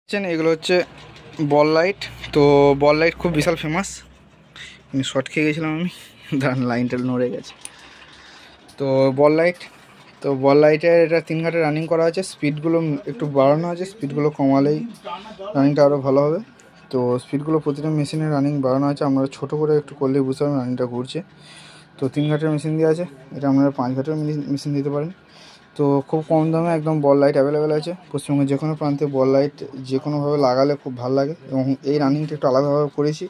এগুলো হচ্ছে বল লাইট। তো বল লাইট খুব বিশাল ফেমাস। শর্ট খেয়ে গেছিলাম আমি, দাঁড়ান লাইনটা নড়ে গেছে। তো বল লাইটের এটা 3 ঘাটে রানিং করা আছে। স্পিডগুলো একটু বাড়ানো আছে, স্পিডগুলো কমালেই রানিংটা আরও ভালো হবে। তো স্পিডগুলো প্রতিটা মেশিনে রানিং বাড়ানো আছে, আমরা ছোটো করে একটু করলেই বুঝতে পারবেন রানিংটা ঘুরছে। তো 3 ঘাটের মেশিন দিয়ে আছে, এটা আপনারা 5 ঘাটের মেশিন দিতে পারেন। তো খুব কম দামে একদম বল লাইট অ্যাভেলেবেল আছে পশ্চিমবঙ্গের যে কোনো প্রান্তে। বল লাইট যে কোনোভাবে লাগালে খুব ভালো লাগে, এবং এই রানিংটা একটু আলাদাভাবে করেছি।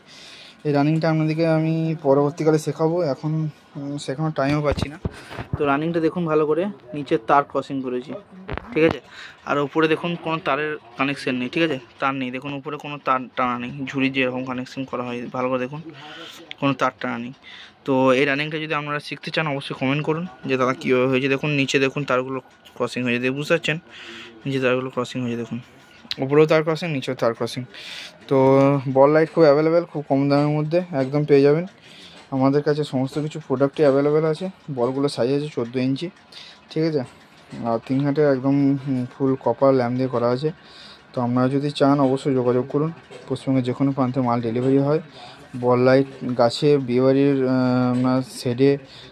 এই রানিংটা আপনাদেরকে আমি পরবর্তীকালে শেখাবো, এখন শেখানোর টাইমও পাচ্ছি না। তো রানিংটা দেখুন ভালো করে, নিচের তার ক্রসিং করেছি, ঠিক আছে। আর উপরে দেখুন কোনো তারের কানেকশান নেই, ঠিক আছে, তার নেই। দেখুন উপরে কোনো তার টানা নেই, ঝুড়ি যেরকম কানেকশান করা হয় ভালো করে দেখুন, কোনো তার টানা নেই। তো এই রানিংটা যদি আপনারা শিখতে চান অবশ্যই কমেন্ট করুন যে দাদা কীভাবে হয়েছে। দেখুন নিচে দেখুন তারগুলো ক্রসিং হয়েছে, দেখে বুঝতে পারছেন নিচে তারগুলো ক্রসিং হয়েছে, দেখুন উপরেও তার ক্রসিং, নিচেও তার ক্রসিং। তো বল লাইট খুব অ্যাভেলেবেল, খুব কম দামের মধ্যে একদম পেয়ে যাবেন। আমাদের কাছে সমস্ত কিছু প্রোডাক্টই অ্যাভেলেবেল আছে। বলগুলো সাইজ আছে 14 ইঞ্চি, ঠিক আছে। আর 3 ঘাটে একদম ফুল কপার ল্যাম্প দিয়ে করা আছে। তো আপনারা যদি চান অবশ্যই যোগাযোগ করুন। পশ্চিমবঙ্গের যে কোনো প্রান্তে মাল ডেলিভারি হয়। বল লাইট গাছে, বিয়েবাড়ির আপনার শেডে,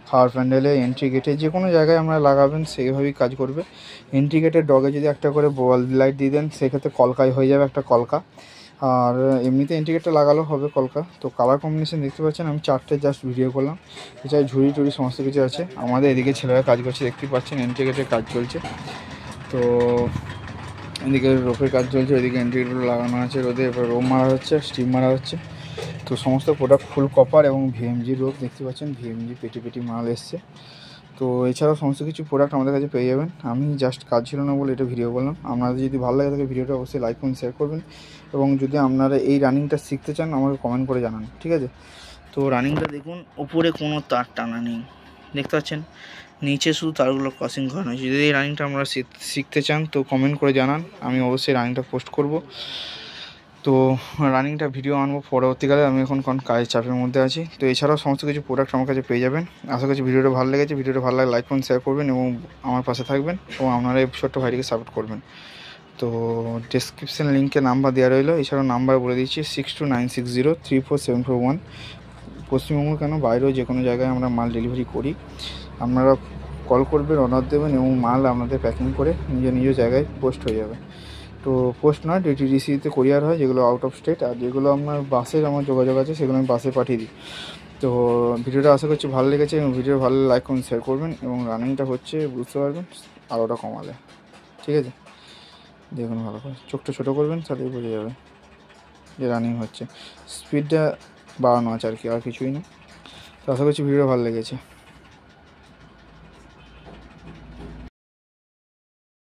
খাওয়ার প্যান্ডেলে, এন্ট্রি গেটে, যে কোনো জায়গায় আমরা লাগাবেন সেইভাবেই কাজ করবে। এন্ট্রি গেটের ডগে যদি একটা করে বল লাইট দিয়ে দেন সেক্ষেত্রে কলকায় হয়ে যাবে একটা কলকা। আর এমনিতে এন্ট্রি গেটটা লাগালেও হবে কলকা। তো কালার কম্বিনেশন দেখতে পাচ্ছেন, আমি 4টে জাস্ট ভিডিও করলাম। এছাড়া ঝুড়ি টুড়ি সমস্ত কিছু আছে। আমাদের এদিকে ছেলেরা কাজ করছে, দেখতেই পাচ্ছেন এন্ট্রি গেটের কাজ চলছে। তো এদিকে রোপের কাজ চলছে, ওইদিকে এন্ট্রিগুলো লাগানো আছে রোদে, এবার রোপ মারা হচ্ছে, স্টিম মারা হচ্ছে। তো সমস্ত প্রোডাক্ট ফুল কপার এবং ভিএমজি রোপ দেখতে পাচ্ছেন, ভিএমজি পেটি মাল এসছে। তো এছাড়াও সমস্ত কিছু প্রোডাক্ট আমাদের কাছে পেয়ে যাবেন। আমি জাস্ট কাজ ছিল না বলে এটা ভিডিও করলাম। আপনাদের যদি ভালো লাগে থাকে ভিডিওটা অবশ্যই লাইক করুন, শেয়ার করবেন, এবং যদি আপনারা এই রানিংটা শিখতে চান আমাকে কমেন্ট করে জানান, ঠিক আছে। তো রানিংটা দেখুন, উপরে কোনো তার টানা নেই, দেখতে পাচ্ছেন, নিচে শুধু তারগুলো ক্রসিং করানো হয়েছে। যদি এই রানিংটা আমরা শিখতে চান তো কমেন্ট করে জানান, আমি অবশ্যই রানিংটা পোস্ট করব। তো রানিংটা ভিডিও আনবো পরবর্তীকালে, আমি এখন কাজের চাপের মধ্যে আছি। তো এছাড়াও সমস্ত কিছু প্রোডাক্ট আমার কাছে পেয়ে যাবেন। আশা করছি ভিডিওটা ভালো লেগেছে। ভিডিওটা ভালো লাগে লাইক করুন, শেয়ার করবেন, এবং আমার পাশে থাকবেন, এবং আপনারা এই ছোট্ট ভাইটিকে সাপোর্ট করবেন। তো ডেসক্রিপশান লিঙ্কে নাম্বার দেওয়া রইলো। এছাড়াও নাম্বার বলে দিচ্ছি 6296034741। পশ্চিমবঙ্গ কেন বাইরেও যে কোনো জায়গায় আমরা মাল ডেলিভারি করি। আপনারা কল করবেন, অর্ডার দেবেন, এবং মাল আপনাদের প্যাকিং করে নিজ জায়গায় পোস্ট হয়ে যাবে। তো পোস্ট নয়, ডিটিডিসিতে কোরিয়ার হয়, যেগুলো আউট অফ স্টেট। আর যেগুলো আপনার বাসের আমার যোগাযোগ আছে সেগুলো আমি বাসে পাঠিয়ে দিই। তো ভিডিওটা আশা করছি ভালো লেগেছে, এবং ভিডিও ভালো লাইক করুন, শেয়ার করবেন, এবং রানিংটা হচ্ছে বুঝতে পারবেন আলোটা কমালে, ঠিক আছে। দেখুন ভালো করে, চোখটা ছোটো করবেন, তাহলেই বোঝা যাবে যে রানিং হচ্ছে। স্পিডটা বাড়ানো আছে আর কি, আর কিছুই না। তো আশা করছি ভিডিও ভালো লেগেছে।